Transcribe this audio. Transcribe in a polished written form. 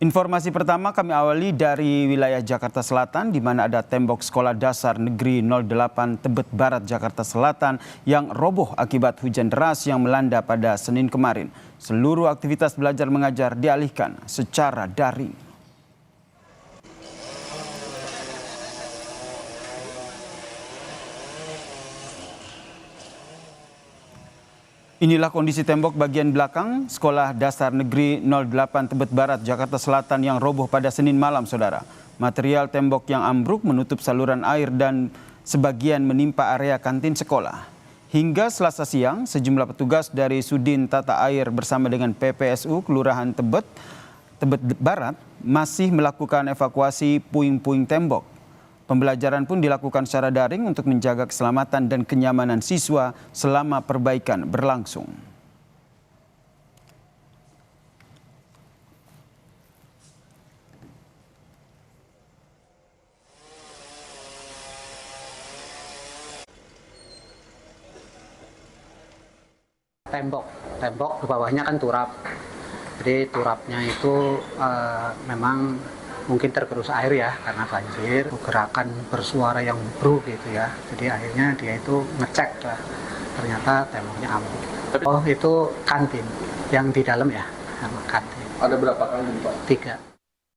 Informasi pertama kami awali dari wilayah Jakarta Selatan, di mana ada tembok Sekolah Dasar Negeri 08 Tebet Barat, Jakarta Selatan yang roboh akibat hujan deras yang melanda pada Senin kemarin. Seluruh aktivitas belajar mengajar dialihkan secara daring. Inilah kondisi tembok bagian belakang Sekolah Dasar Negeri 08 Tebet Barat, Jakarta Selatan yang roboh pada Senin malam, saudara. Material tembok yang ambruk menutup saluran air dan sebagian menimpa area kantin sekolah. Hingga Selasa siang, sejumlah petugas dari Sudin Tata Air bersama dengan PPSU Kelurahan Tebet Barat masih melakukan evakuasi puing-puing tembok. Pembelajaran pun dilakukan secara daring untuk menjaga keselamatan dan kenyamanan siswa selama perbaikan berlangsung. Tembok di bawahnya kan turap. Jadi turapnya itu memang mungkin tergerus air ya karena banjir, gerakan bersuara yang bro gitu ya. Jadi akhirnya dia itu ngecek lah, ternyata temboknya ambruk. Oh itu kantin yang di dalam ya, kantin. Ada berapa kantin Pak? 3.